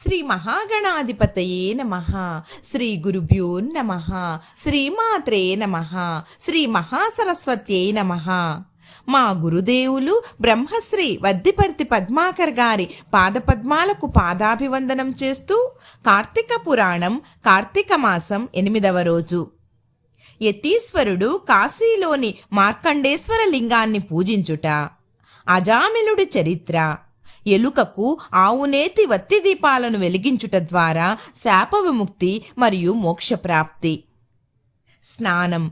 శ్రీ మహాగణాధిపతయే నమః. శ్రీ గురుభ్యో నమః. శ్రీమాత్రే నమః. శ్రీ మహాసరస్వత్యై నమః. మా గురుదేవులు బ్రహ్మశ్రీ వద్దిపర్తి పద్మాకర్ గారి పాదపద్మాలకు పాదాభివందనం చేస్తూ కార్తీక పురాణం కార్తీక మాసం 8వ రోజు. యతీశ్వరుడు కాశీలోని మార్కండేశ్వర లింగాన్ని పూజించుట, అజామిలుడి చరిత్ర, ఎలుకకు ఆవునేతి వత్తి దీపాలను వెలిగించుట ద్వారా శాప విముక్తి మరియు మోక్షప్రాప్తి. స్నానం.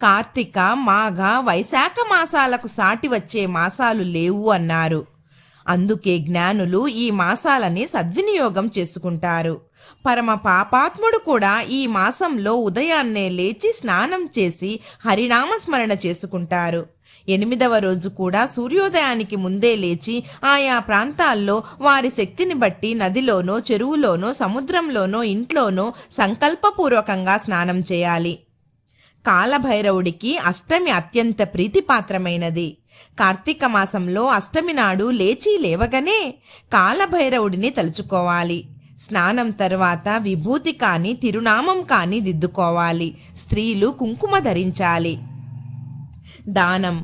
కార్తీక, మాఘ, వైశాఖ మాసాలకు సాటి వచ్చే మాసాలు లేవు అన్నారు. అందుకే జ్ఞానులు ఈ మాసాలని సద్వినియోగం చేసుకుంటారు. పరమ పాపాత్ముడు కూడా ఈ మాసంలో ఉదయాన్నే లేచి స్నానం చేసి హరినామస్మరణ చేసుకుంటారు. 8వ రోజు కూడా సూర్యోదయానికి ముందే లేచి ఆయా ప్రాంతాల్లో వారి శక్తిని బట్టి నదిలోనో, చెరువులోనో, సముద్రంలోనో, ఇంట్లోనో సంకల్పపూర్వకంగా స్నానం చేయాలి. కాలభైరవుడికి అష్టమి అత్యంత ప్రీతిపాత్రమైనది. కార్తీక మాసంలో అష్టమి నాడు లేచి లేవగానే కాలభైరవుడిని తలుచుకోవాలి. స్నానం తర్వాత విభూతి కానీ తిరునామం కానీ దిద్దుకోవాలి. స్త్రీలు కుంకుమ ధరించాలి. దానం.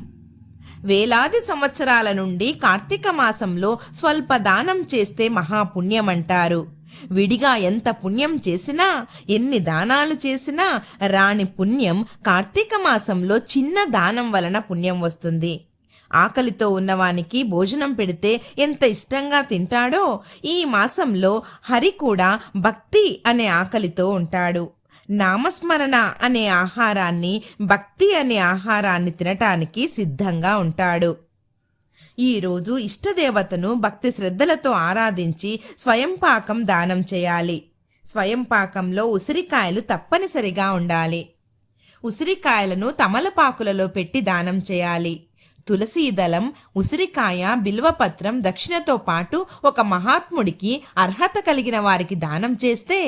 వేలాది సంవత్సరాల నుండి కార్తీక మాసంలో స్వల్ప దానం చేస్తే మహాపుణ్యమంటారు. విడిగా ఎంత పుణ్యం చేసినా, ఎన్ని దానాలు చేసినా రాని పుణ్యం కార్తీక మాసంలో చిన్న దానం వలన పుణ్యం వస్తుంది. ఆకలితో ఉన్నవానికి భోజనం పెడితే ఎంత ఇష్టంగా తింటాడో, ఈ మాసంలో హరి కూడా భక్తి అనే ఆకలితో ఉంటాడు. నామస్మరణ అనే ఆహారాన్ని, భక్తి అనే ఆహారాన్ని తినటానికి సిద్ధంగా ఉంటాడు. ఈరోజు ఇష్టదేవతను భక్తి శ్రద్ధలతో ఆరాధించి స్వయంపాకం దానం చేయాలి. స్వయంపాకంలో ఉసిరికాయలు తప్పనిసరిగా ఉండాలి. ఉసిరికాయలను తమలపాకులలో పెట్టి దానం చేయాలి. తులసీ దళం, ఉసిరికాయ, బిల్వపత్రం దక్షిణతో పాటు ఒక మహాత్ముడికి అర్హత కలిగిన వారికి దానం చేస్తే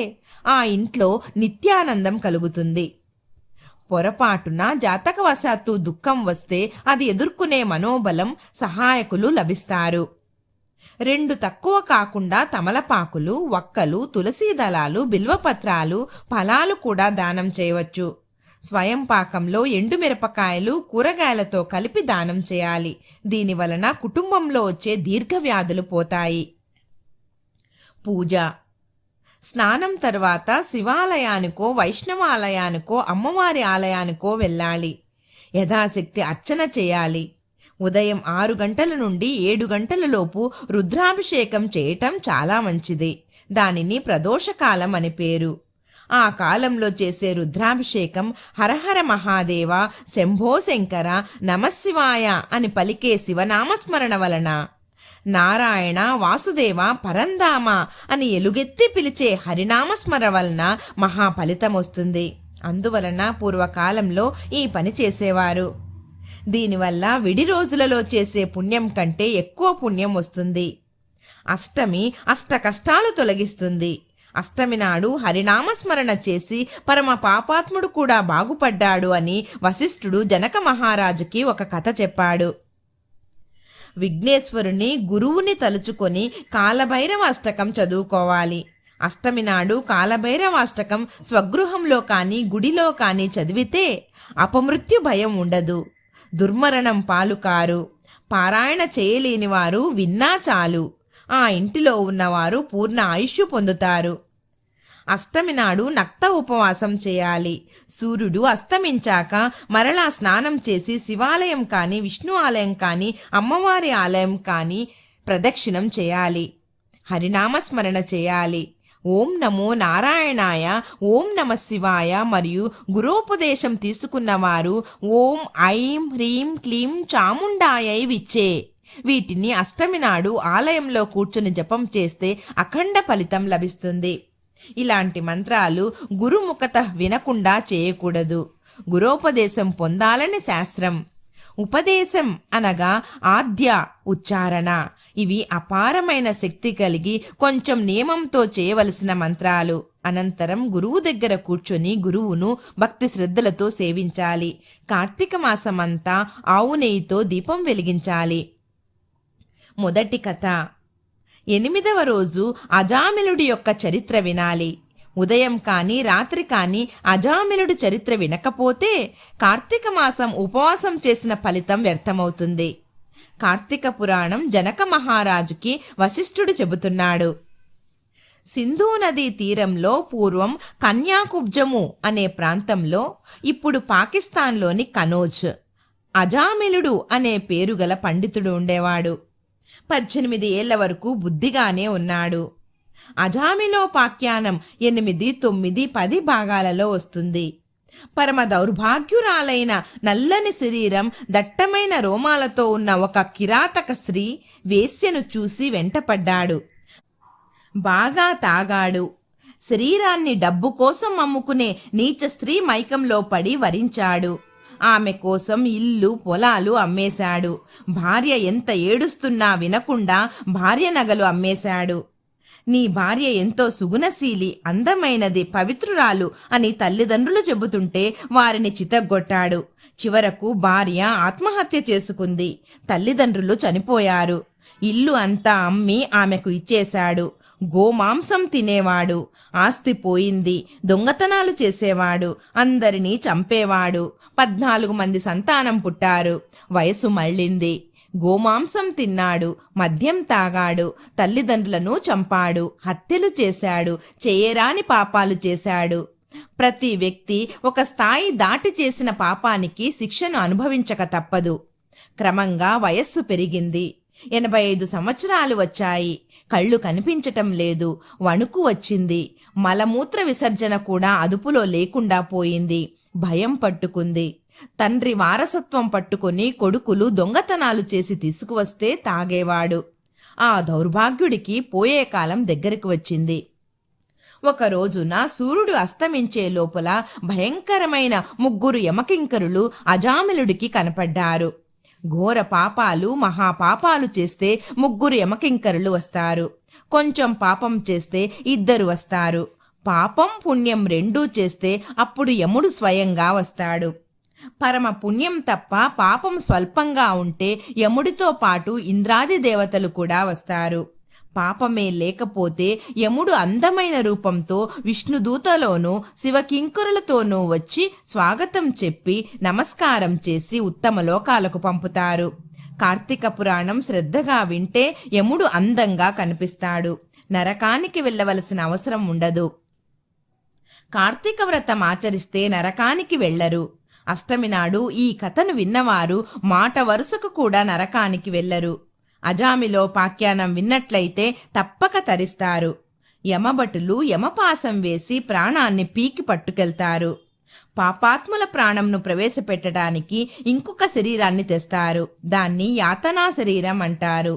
ఆ ఇంట్లో నిత్యానందం కలుగుతుంది. పొరపాటున జాతకవశాత్తు దుఃఖం వస్తే అది ఎదుర్కొనే మనోబలం, సహాయకులు లభిస్తారు. 2 తక్కువ కాకుండా తమలపాకులు, వక్కలు, తులసీ దళాలు, బిల్వపత్రాలు, ఫలాలు కూడా దానం చేయవచ్చు. స్వయంపాకంలో ఎండుమిరపకాయలు, కూరగాయలతో కలిపి దానం చేయాలి. దీనివలన కుటుంబంలో వచ్చే దీర్ఘవ్యాధులు పోతాయి. పూజ. స్నానం తర్వాత శివాలయానికో, వైష్ణవాలయానికో, అమ్మవారి ఆలయానికో వెళ్ళాలి. యథాశక్తి అర్చన చేయాలి. ఉదయం 6 గంటల నుండి 7 గంటల లోపు రుద్రాభిషేకం చేయటం చాలా మంచిది. దానిని ప్రదోషకాలం అని పేరు. ఆ కాలంలో చేసే రుద్రాభిషేకం హరహర మహాదేవ, శంభో శంకర, నమశివాయ అని పలికే శివనామస్మరణ వలన, నారాయణ, వాసుదేవ, పరంధామ అని ఎలుగెత్తి పిలిచే హరినామస్మరణ వలన మహా ఫలితం వస్తుంది. అందువలన పూర్వకాలంలో ఈ పని చేసేవారు. దీనివల్ల విడి రోజులలో చేసే పుణ్యం కంటే ఎక్కువ పుణ్యం వస్తుంది. అష్టమి అష్ట కష్టాలు తొలగిస్తుంది. అష్టమి నాడు హరినామస్మరణ చేసి పరమ పాపాత్ముడు కూడా బాగుపడ్డాడు అని వశిష్ఠుడు జనక మహారాజుకి ఒక కథ చెప్పాడు. విఘ్నేశ్వరుని, గురువుని తలుచుకొని కాలభైరవ అష్టకం చదువుకోవాలి. అష్టమి నాడు కాలభైరవ అష్టకం స్వగృహంలో కానీ గుడిలో కానీ చదివితే అపమృత్యు భయం ఉండదు. దుర్మరణం పాలు కారు. పారాయణ చేయలేని వారు విన్నా చాలు, ఆ ఇంటిలో ఉన్నవారు పూర్ణ ఆయుష్షు పొందుతారు. అష్టమి నాడు నక్త ఉపవాసం చేయాలి. సూర్యుడు అస్తమించాక మరలా స్నానం చేసి శివాలయం కానీ, విష్ణు ఆలయం కానీ, అమ్మవారి ఆలయం కానీ ప్రదక్షిణం చేయాలి. హరినామస్మరణ చేయాలి. ఓం నమో నారాయణాయ, ఓం నమ శివాయ మరియు గురోపదేశం తీసుకున్నవారు ఓం ఐం హ్రీం క్లీం చాముండాయై విచ్చే. వీటిని అష్టమి నాడు ఆలయంలో కూర్చుని జపం చేస్తే అఖండ ఫలితం లభిస్తుంది. ఇలాంటి మంత్రాలు గురుముఖత వినకుండా చేయకూడదు. గురోపదేశం పొందాలని శాస్త్రం. ఉపదేశం అనగా ఆద్య ఉచ్చారణ. ఇవి అపారమైన శక్తి కలిగి కొంచెం నియమంతో చేయవలసిన మంత్రాలు. అనంతరం గురువు దగ్గర కూర్చొని గురువును భక్తి శ్రద్ధలతో సేవించాలి. కార్తీక మాసమంతా ఆవు నెయ్యితో దీపం వెలిగించాలి. మొదటి కథ. 8వ రోజు అజామిలుడి యొక్క చరిత్ర వినాలి. ఉదయం కానీ రాత్రి కానీ అజామిలుడు చరిత్ర వినకపోతే కార్తీక మాసం ఉపవాసం చేసిన ఫలితం వ్యర్థమవుతుంది. కార్తీక పురాణం జనక మహారాజుకి వశిష్ఠుడు చెబుతున్నాడు. సింధూ నదీ తీరంలో పూర్వం కన్యాకుబ్జము అనే ప్రాంతంలో, ఇప్పుడు పాకిస్తాన్లోని కనోజ్, అజామిలుడు అనే పేరుగల పండితుడు ఉండేవాడు. 18 ఏళ్ల వరకు బుద్ధిగానే ఉన్నాడు. అజామిలోపాఖ్యానం 8, 9, 10 భాగాలలో వస్తుంది. పరమ దౌర్భాగ్యురాలైన నల్లని శరీరం, దట్టమైన రోమాలతో ఉన్న ఒక కిరాతక స్త్రీ వేశ్యను చూసి వెంటపడ్డాడు. బాగా తాగాడు. శరీరాన్ని డబ్బు కోసం అమ్ముకునే నీచ స్త్రీ మైకంలో పడి వరించాడు. ఆమె కోసం ఇల్లు పొలాలు అమ్మేశాడు. భార్య ఎంత ఏడుస్తున్నా వినకుండా భార్య నగలు అమ్మేశాడు. నీ భార్య ఎంతో సుగుణశీలి, అందమైనది, పవిత్రురాలు అని తల్లిదండ్రులు చెబుతుంటే వారిని చితగ్గొట్టాడు. చివరకు భార్య ఆత్మహత్య చేసుకుంది. తల్లిదండ్రులు చనిపోయారు. ఇల్లు అంతా అమ్మి ఆమెకు ఇచ్చేశాడు. గోమాంసం తినేవాడు. ఆస్తి పోయింది. దొంగతనాలు చేసేవాడు. అందరినీ చంపేవాడు. 14 మంది సంతానం పుట్టారు. వయసు మళ్ళింది. గోమాంసం తిన్నాడు. మద్యం తాగాడు. తల్లిదండ్రులను చంపాడు. హత్యలు చేశాడు. చేయరాని పాపాలు చేశాడు. ప్రతి వ్యక్తి ఒక స్థాయి దాటి చేసిన పాపానికి శిక్షను అనుభవించక తప్పదు. క్రమంగా వయస్సు పెరిగింది. 85 సంవత్సరాలు వచ్చాయి. కళ్ళు కనిపించటం లేదు. వణుకు వచ్చింది. మలమూత్ర విసర్జన కూడా అదుపులో లేకుండా పోయింది. భయం పట్టుకుంది. తండ్రి వారసత్వం పట్టుకుని కొడుకులు దొంగతనాలు చేసి తీసుకువస్తే తాగేవాడు. ఆ దౌర్భాగ్యుడికి పోయే కాలం దగ్గరికి వచ్చింది. ఒక రోజున సూర్యుడు అస్తమించే లోపల భయంకరమైన 3 యమకింకరులు అజామిలుడికి కనపడ్డారు. ఘోర పాపాలు, మహాపాపాలు చేస్తే 3 యమకింకరులు వస్తారు. కొంచెం పాపం చేస్తే 2 వస్తారు. పాపం పుణ్యం 2 చేస్తే అప్పుడు యముడు స్వయంగా వస్తాడు. పరమ పుణ్యం తప్ప పాపం స్వల్పంగా ఉంటే యముడితో పాటు ఇంద్రాది దేవతలు కూడా వస్తారు. పాపమే లేకపోతే యముడు అందమైన రూపంతో విష్ణుదూతలోనూ శివకింకరులతోనూ వచ్చి స్వాగతం చెప్పి నమస్కారం చేసి ఉత్తమ లోకాలకు పంపుతారు. కార్తీక పురాణం శ్రద్ధగా వింటే యముడు అందంగా కనిపిస్తాడు. నరకానికి వెళ్ళవలసిన అవసరం ఉండదు. కార్తీక వ్రతం ఆచరిస్తే నరకానికి వెళ్లరు. అష్టమి నాడు ఈ కథను విన్నవారు మాట వరుసకు కూడా నరకానికి వెళ్లరు. అజామిలోపాఖ్యానం విన్నట్లయితే తప్పక తరిస్తారు. యమభటులు యమపాసం వేసి ప్రాణాన్ని పీకి పట్టుకెళ్తారు. పాపాత్ముల ప్రాణంను ప్రవేశపెట్టడానికి ఇంకొక శరీరాన్ని తెస్తారు. దాన్ని యాతనా శరీరం అంటారు.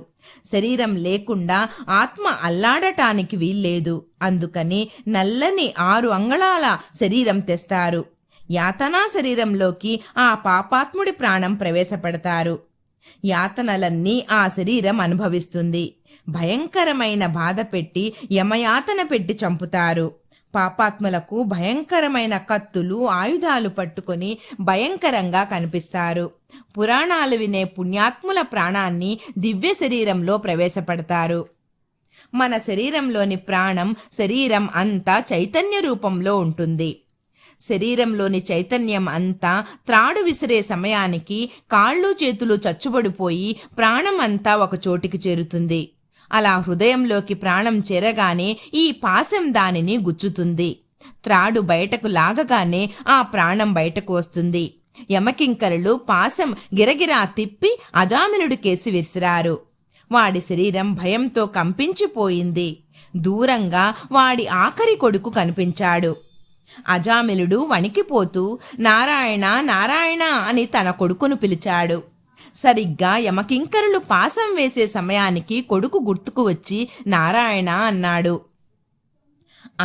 శరీరం లేకుండా ఆత్మ అల్లాడటానికి వీల్లేదు. అందుకని నల్లని 6 అంగుళాల శరీరం తెస్తారు. యాతనా శరీరంలోకి ఆ పాపాత్ముడి ప్రాణం ప్రవేశపెడతారు. యాతనలన్నీ ఆ శరీరం అనుభవిస్తుంది. భయంకరమైన బాధ పెట్టి యమయాతన పెట్టి చంపుతారు. పాపాత్ములకు భయంకరమైన కత్తులు, ఆయుధాలు పట్టుకొని భయంకరంగా కనిపిస్తారు. పురాణాలు వినే పుణ్యాత్ముల ప్రాణాన్ని దివ్య శరీరంలో ప్రవేశపెడతారు. మన శరీరంలోని ప్రాణం, శరీరం అంతా చైతన్య రూపంలో ఉంటుంది. శరీరంలోని చైతన్యం అంతా త్రాడు విసిరే సమయానికి కాళ్ళు చేతులు చచ్చుబడిపోయి ప్రాణం అంతా ఒక చోటికి చేరుతుంది. అలా హృదయంలోకి ప్రాణం చేరగానే ఈ పాశం దానిని గుచ్చుతుంది. త్రాడు బయటకు లాగగానే ఆ ప్రాణం బయటకు వస్తుంది. యమకింకరులు పాశం గిరగిరా తిప్పి అజామిలుడి కేసి విసిరారు. వాడి శరీరం భయంతో కంపించిపోయింది. దూరంగా వాడి ఆఖరి కొడుకు కనిపించాడు. అజామిలుడు వణికిపోతూ నారాయణ నారాయణ అని తన కొడుకును పిలిచాడు. సరిగ్గా యమకింకరులు పాశం వేసే సమయానికి కొడుకు గుర్తుకు వచ్చి నారాయణ అన్నాడు.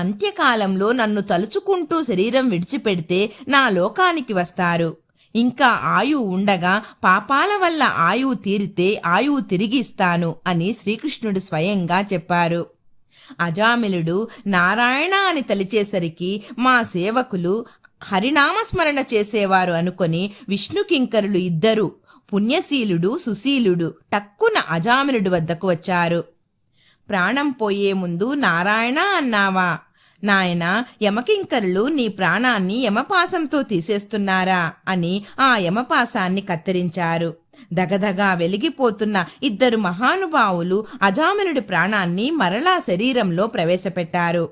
అంత్యకాలంలో నన్ను తలుచుకుంటూ శరీరం విడిచిపెడితే నా లోకానికి వస్తారు. ఇంకా ఆయువు ఉండగా పాపాల వల్ల ఆయువు తీరితే ఆయువు తిరిగి ఇస్తాను అని శ్రీకృష్ణుడు స్వయంగా చెప్పారు. అజామిలుడు నారాయణ అని తలిచేసరికి మా సేవకులు హరినామస్మరణ చేసేవారు అనుకొని విష్ణుకింకరులు 2 పుణ్యశీలుడు, సుశీలుడు టక్కున అజామిలుడు వద్దకు వచ్చారు. ప్రాణం పోయే ముందు నారాయణ అన్నావా? నాయనా, యమకింకరులు నీ ప్రాణాన్ని యమపాసంతో తీసేస్తున్నారా అని ఆ యమపాసాన్ని కత్తిరించారు. దగదగా వెలిగిపోతున్న ఇద్దరు మహానుభావులు అజామినుడి ప్రాణాన్ని మరలా శరీరంలో ప్రవేశపెట్టారు.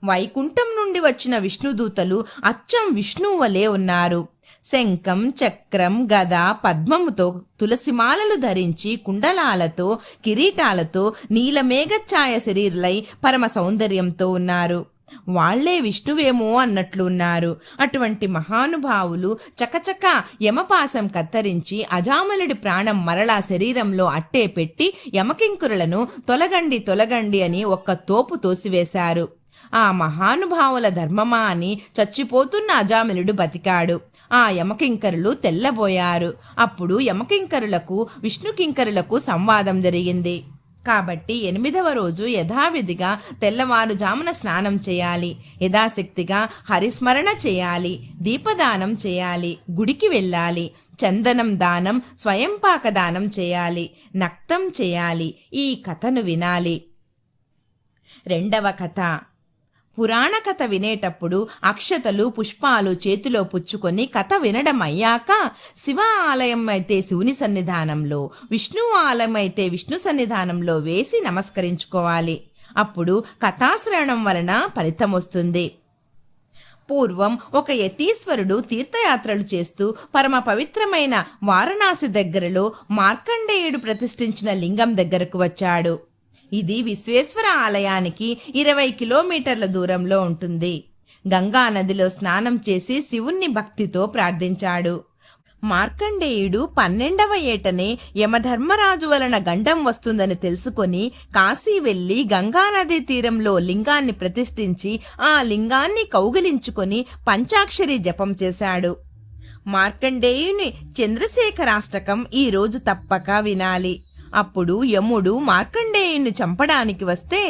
వైకుంఠం నుండి వచ్చిన విష్ణుదూతలు అచ్చం విష్ణువు వలె ఉన్నారు. శంఖం, చక్రం, గద, పద్మముతో, తులసిమాలలు ధరించి, కుండలాలతో, కిరీటాలతో, నీలమేఘఛాయ శరీరులై పరమ సౌందర్యంతో ఉన్నారు. వాళ్లే విష్ణువేమో అన్నట్లు ఉన్నారు. అటువంటి మహానుభావులు చకచక యమపాసం కత్తరించి అజామలుడి ప్రాణం మరలా శరీరంలో అట్టే పెట్టి యమకింకురులను తొలగండి తొలగండి అని ఒక్క తోపు తోసివేశారు. ఆ మహానుభావుల ధర్మమా అని చచ్చిపోతున్న అజామిలుడు బతికాడు. ఆ యమకింకరులు తెల్లబోయారు. అప్పుడు యమకింకరులకు విష్ణుకింకరులకు సంవాదం జరిగింది. కాబట్టి 8వ రోజు యథావిధిగా తెల్లవారుజామున స్నానం చేయాలి, యథాశక్తిగా హరిస్మరణ చేయాలి, దీపదానం చేయాలి, గుడికి వెళ్ళాలి, చందనం దానం, స్వయంపాక దానం చేయాలి, నక్తం చేయాలి. ఈ కథను వినాలి. 2వ కథ. పురాణ కథ వినేటప్పుడు అక్షతలు, పుష్పాలు చేతిలో పుచ్చుకొని కథ వినడం అయ్యాక శివ ఆలయం అయితే శివుని సన్నిధానంలో, విష్ణు ఆలయం అయితే విష్ణు సన్నిధానంలో వేసి నమస్కరించుకోవాలి. అప్పుడు కథాశ్రవణం వలన ఫలితం వస్తుంది. పూర్వం ఒక యతీశ్వరుడు తీర్థయాత్రలు చేస్తూ పరమ పవిత్రమైన వారణాసి దగ్గరలో మార్కండేయుడు ప్రతిష్ఠించిన లింగం దగ్గరకు వచ్చాడు. ఇది విశ్వేశ్వర ఆలయానికి 20 కిలోమీటర్ల దూరంలో ఉంటుంది. గంగా నదిలో స్నానం చేసి శివుణ్ణి భక్తితో ప్రార్థించాడు. మార్కండేయుడు 12వ ఏటనే యమధర్మరాజు వలన గండం వస్తుందని తెలుసుకొని కాశీ వెళ్లి గంగానదీ తీరంలో లింగాన్ని ప్రతిష్ఠించి ఆ లింగాన్ని కౌగిలించుకొని పంచాక్షరి జపం చేశాడు. మార్కండేయుని చంద్రశేఖరాష్టకం ఈరోజు తప్పక వినాలి. అప్పుడు యముడు మార్కండేయుని చంపడానికి వస్తే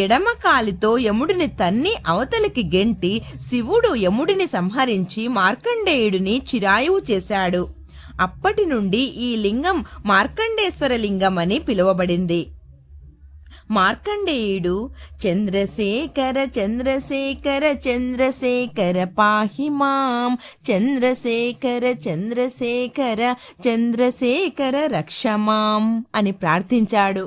ఎడమ కాలితో యముడిని తన్ని అవతలికి గెంటి శివుడు యముడిని సంహరించి మార్కండేయుడిని చిరాయువు చేశాడు. అప్పటి నుండి ఈ లింగం మార్కండేశ్వర లింగం అని పిలువబడింది. మార్కండేయుడు చంద్రశేఖర చంద్రశేఖర చంద్రశేఖర పాహి మాం, చంద్రశేఖర చంద్రశేఖర చంద్రశేఖర రక్షమాం అని ప్రార్థించాడు.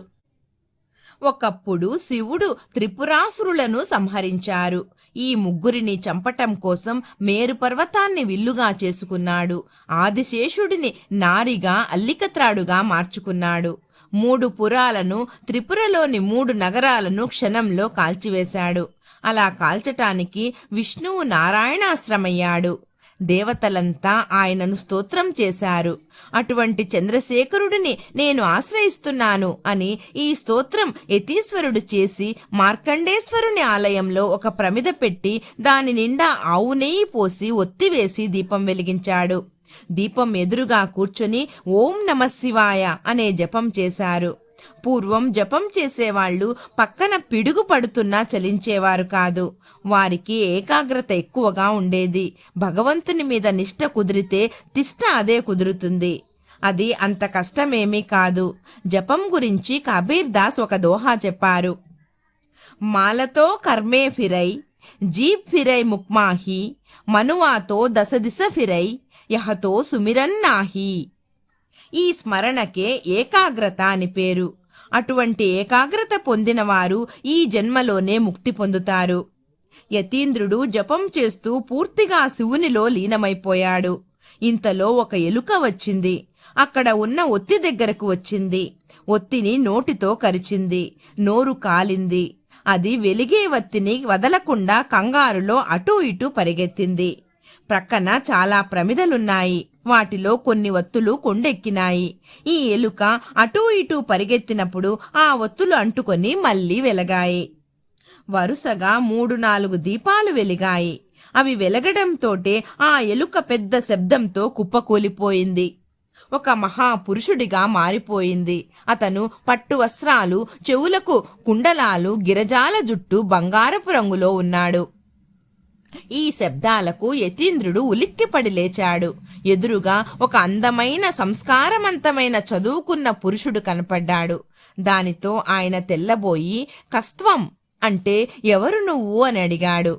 ఒకప్పుడు శివుడు త్రిపురాసురులను సంహరించారు. ఈ ముగ్గురిని చంపటం కోసం మేరు పర్వతాన్ని విల్లుగా చేసుకున్నాడు. ఆదిశేషుడిని నారిగా అల్లికత్రాడుగా మార్చుకున్నాడు. 3 పురాలను, త్రిపురలోని 3 నగరాలను క్షణంలో కాల్చివేశాడు. అలా కాల్చటానికి విష్ణువు నారాయణాశ్రమయ్యాడు. దేవతలంతా ఆయనను స్తోత్రం చేశారు. అటువంటి చంద్రశేఖరుడిని నేను ఆశ్రయిస్తున్నాను అని ఈ స్తోత్రం యతీశ్వరుడు చేసి మార్కండేశ్వరుని ఆలయంలో ఒక ప్రమిద పెట్టి దాని నిండా ఆవు నెయ్యి పోసి ఒత్తివేసి దీపం వెలిగించాడు. దీపం ఎదురుగా కూర్చొని ఓం నమఃశివాయ అనే జపం చేశారు. పూర్వం జపం చేసేవాళ్లు పక్కన పిడుగు పడుతున్నా చలించేవారు కాదు. వారికి ఏకాగ్రత ఎక్కువగా ఉండేది. భగవంతుని మీద నిష్ఠ కుదిరితే తిష్ట అదే కుదురుతుంది. అది అంత కష్టమేమీ కాదు. జపం గురించి కబీర్ దాస్ ఒక దోహా చెప్పారు. మాలతో కర్మే ఫిరై, జీప్ ఫిరై ముక్మాహి, మనువాతో దశదిశ ఫిరై, యహతో సుమిరన్నాహి. ఈ స్మరణకే ఏకాగ్రత అని పేరు. అటువంటి ఏకాగ్రత పొందిన వారు ఈ జన్మలోనే ముక్తి పొందుతారు. యతీంద్రుడు జపం చేస్తూ పూర్తిగా శివునిలో లీనమైపోయాడు. ఇంతలో ఒక ఎలుక వచ్చింది. అక్కడ ఉన్న ఒత్తి దగ్గరకు వచ్చింది. ఒత్తిని నోటితో కరిచింది. నోరు కాలింది. అది వెలిగే వత్తిని వదలకుండా కంగారులో అటూ ఇటూ పరిగెత్తింది. ప్రక్కన చాలా ప్రమిదలున్నాయి. వాటిలో కొన్ని ఒత్తులు కొండెక్కినాయి. ఈ ఎలుక అటూ ఇటూ పరిగెత్తినప్పుడు ఆ ఒత్తులు అంటుకొని మళ్ళీ వెలగాయి. వరుసగా 3-4 దీపాలు వెలిగాయి. అవి వెలగడంతోటే ఆ ఎలుక పెద్ద శబ్దంతో కుప్పకూలిపోయింది. ఒక మహాపురుషుడిగా మారిపోయింది. అతను పట్టు వస్త్రాలు, చెవులకు కుండలాలు, గిరజాల జుట్టు బంగారపు రంగులో ఉన్నాడు. ఈ శబ్దాలకు యతీంద్రుడు ఉలిక్కిపడి లేచాడు. ఎదురుగా ఒక అందమైన సంస్కారవంతమైన చదువుకున్న పురుషుడు కనపడ్డాడు. దానితో ఆయన తెల్లబోయి, కస్త్వం అంటే ఎవరు నువ్వు అని అడిగాడు.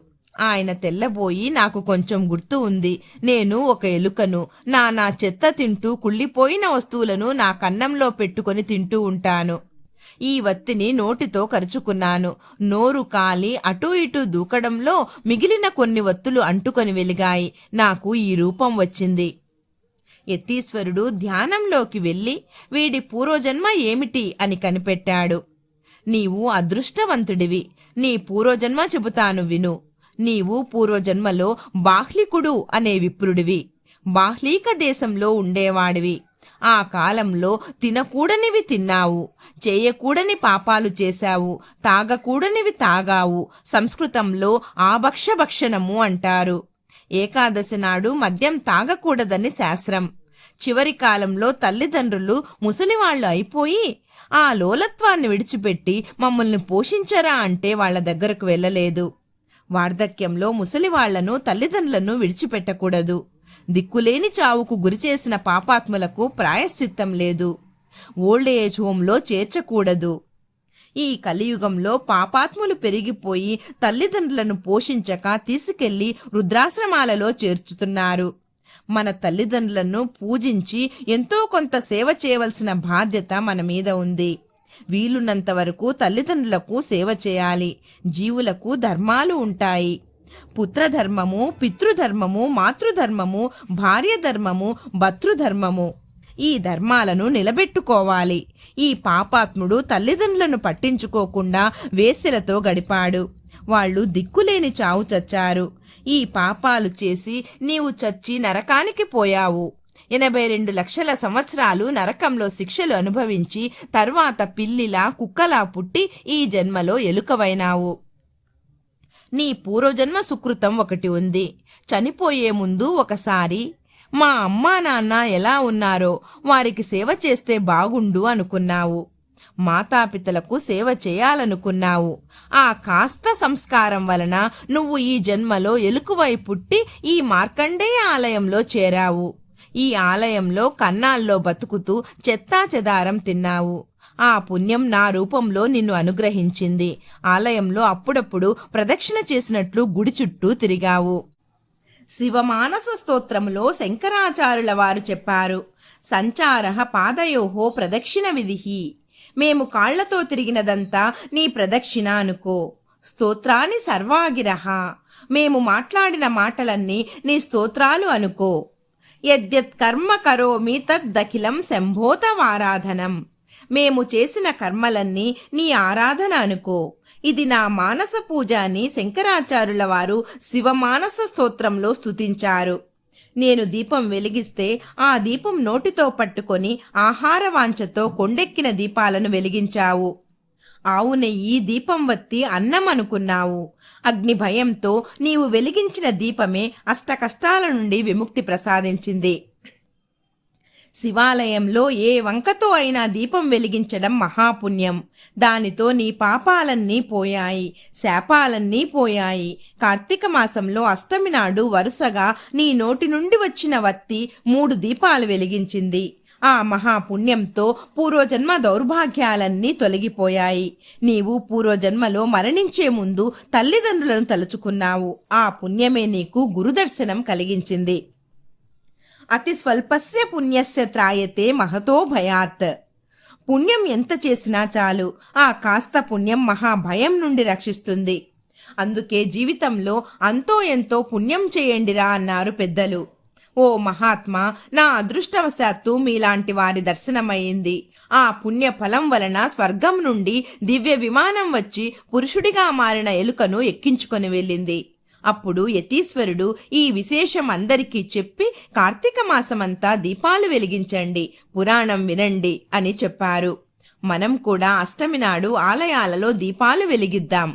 ఆయన తెల్లబోయి, నాకు కొంచెం గుర్తు ఉంది. నేను ఒక ఎలుకను. నా చెత్త తింటూ కుళ్ళిపోయిన వస్తువులను నా కన్నంలో పెట్టుకొని తింటూ ఉంటాను. ఈ వత్తిని నోటితో కరుచుకున్నాను. నోరు కాలి అటూ ఇటూ దూకడంలో మిగిలిన కొన్ని వత్తులు అంటుకొని వెలిగాయి. నాకు ఈ రూపం వచ్చింది. యతీశ్వరుడు ధ్యానంలోకి వెళ్ళి వీడి పూర్వజన్మ ఏమిటి అని కనిపెట్టాడు. నీవు అదృష్టవంతుడివి. నీ పూర్వజన్మ చెబుతాను విను. నీవు పూర్వజన్మలో బాహ్లికుడు అనే విప్రుడివి. బాహ్లీక దేశంలో ఉండేవాడివి. ఆ కాలంలో తినకూడనివి తిన్నావు, చేయకూడని పాపాలు చేశావు, తాగకూడనివి తాగావు. సంస్కృతంలో ఆభక్షభక్షణము అంటారు. ఏకాదశి నాడు మద్యం తాగకూడదని శాస్త్రం. చివరి కాలంలో తల్లిదండ్రులు ముసలివాళ్లు అయిపోయి ఆ లోలత్వాన్ని విడిచిపెట్టి మమ్మల్ని పోషించరా అంటే వాళ్ల దగ్గరకు వెళ్ళలేదు. వార్ధక్యంలో ముసలివాళ్లను తల్లిదండ్రులను విడిచిపెట్టకూడదు. దిక్కులేని చావుకు గురిచేసిన పాపాత్ములకు ప్రాయశ్చిత్తం లేదు. ఓల్డ్ ఏజ్ హోంలో చేర్చకూడదు. ఈ కలియుగంలో పాపాత్ములు పెరిగిపోయి తల్లిదండ్రులను పోషించక తీసుకెళ్లి వృద్ధాశ్రమాలలో చేర్చుతున్నారు. మన తల్లిదండ్రులను పూజించి ఎంతో కొంత సేవ చేయవలసిన బాధ్యత మన మీద ఉంది. వీలున్నంత వరకు తల్లిదండ్రులకు సేవ చేయాలి. జీవులకు ధర్మాలు ఉంటాయి. పుత్రధర్మము, పితృధర్మము, మాతృధర్మము, భార్యధర్మము, భర్తృధర్మము. ఈ ధర్మాలను నిలబెట్టుకోవాలి. ఈ పాపాత్ముడు తల్లిదండ్రులను పట్టించుకోకుండా వేశ్యలతో గడిపాడు. వాళ్ళు దిక్కులేని చావు చచ్చారు. ఈ పాపాలు చేసి నీవు చచ్చి నరకానికి పోయావు. 82 లక్షల సంవత్సరాలు నరకంలో శిక్షలు అనుభవించి తర్వాత పిల్లిలా కుక్కలా పుట్టి ఈ జన్మలో ఎలుకవైనావు. నీ పూర్వజన్మ సుకృతం ఒకటి ఉంది. చనిపోయే ముందు ఒకసారి మా అమ్మా నాన్న ఎలా ఉన్నారో వారికి సేవ చేస్తే బాగుండు అనుకున్నావు. మాతాపితలకు సేవ చేయాలనుకున్నావు. ఆ కాస్త సంస్కారం వలన నువ్వు ఈ జన్మలో ఎలుకవై పుట్టి ఈ మార్కండేయ ఆలయంలో చేరావు. ఈ ఆలయంలో కన్నాల్లో బతుకుతూ చెత్తా చెదారం తిన్నావు. ఆ పుణ్యం నా రూపంలో నిన్ను అనుగ్రహించింది. ఆలయంలో అప్పుడప్పుడు ప్రదక్షిణ చేసినట్లు గుడి చుట్టూ తిరిగావు. శివమానస స్తోత్రంలో శంకరాచార్యుల వారు చెప్పారు, సంచారః పాదయోహో ప్రదక్షిణ విధిః. మేము కాళ్లతో తిరిగినదంతా నీ ప్రదక్షిణ అనుకో. స్తోత్రాన్ని సర్వాగిరః. మేము మాట్లాడిన మాటలన్నీ నీ స్తోత్రాలు అనుకో. యద్యత్ కర్మ కరోమి తద్దఖిలం శంభోతవారాధనం. మేము చేసిన కర్మలన్నీ నీ ఆరాధన అనుకో. ఇది నా మానస పూజ అని శంకరాచార్యుల వారు శివమానస స్తోత్రంలో స్తుతించారు. నేను దీపం వెలిగిస్తే ఆ దీపం నోటితో పట్టుకొని ఆహార వాంఛతో కొండెక్కిన దీపాలను వెలిగించావు. ఆవు నెయ్యి దీపం వత్తి అన్నం అనుకున్నావు. అగ్ని భయంతో నీవు వెలిగించిన దీపమే అష్ట కష్టాల నుండి విముక్తి ప్రసాదించింది. శివాలయంలో ఏ వంకతో అయినా దీపం వెలిగించడం మహాపుణ్యం. దానితో నీ పాపాలన్నీ పోయాయి, శాపాలన్నీ పోయాయి. కార్తీక మాసంలో అష్టమి నాడు వరుసగా నీ నోటి నుండి వచ్చిన వత్తి 3 దీపాలు వెలిగించింది. ఆ మహాపుణ్యంతో పూర్వజన్మ దౌర్భాగ్యాలన్నీ తొలగిపోయాయి. నీవు పూర్వజన్మలో మరణించే ముందు తల్లిదండ్రులను తలుచుకున్నావు. ఆ పుణ్యమే నీకు గురుదర్శనం కలిగించింది. అతి స్వల్పస్య పుణ్యస్య త్రాయతే మహతో భయాత్. పుణ్యం ఎంత చేసినా చాలు, ఆ కాస్త పుణ్యం మహాభయం నుండి రక్షిస్తుంది. అందుకే జీవితంలో అంతో ఎంతో పుణ్యం చేయండిరా అన్నారు పెద్దలు. ఓ మహాత్మా, నా అదృష్టవశాత్తు మీలాంటి వారి దర్శనమయ్యింది. ఆ పుణ్య ఫలం వలన స్వర్గం నుండి దివ్య విమానం వచ్చి పురుషుడిగా మారిన ఎలుకను ఎక్కించుకొని వెళ్ళింది. అప్పుడు యతీశ్వరుడు ఈ విశేషం అందరికీ చెప్పి కార్తీక మాసమంతా దీపాలు వెలిగించండి, పురాణం వినండి అని చెప్పారు. మనం కూడా అష్టమి నాడు ఆలయాలలో దీపాలు వెలిగిద్దాం.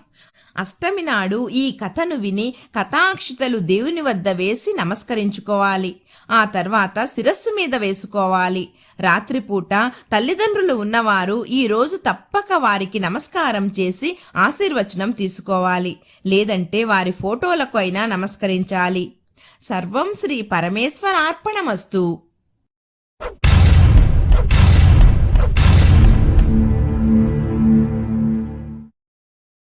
అష్టమి నాడు ఈ కథను విని కథాక్షితలు దేవుని వద్ద వేసి నమస్కరించుకోవాలి. ఆ తర్వాత శిరస్సు మీద వేసుకోవాలి. రాత్రిపూట తల్లిదండ్రులు ఉన్నవారు ఈ రోజు తప్పక వారికి నమస్కారం చేసి ఆశీర్వచనం తీసుకోవాలి. లేదంటే వారి ఫోటోలకు అయినా నమస్కరించాలి. సర్వం శ్రీ పరమేశ్వరార్పణమస్తు.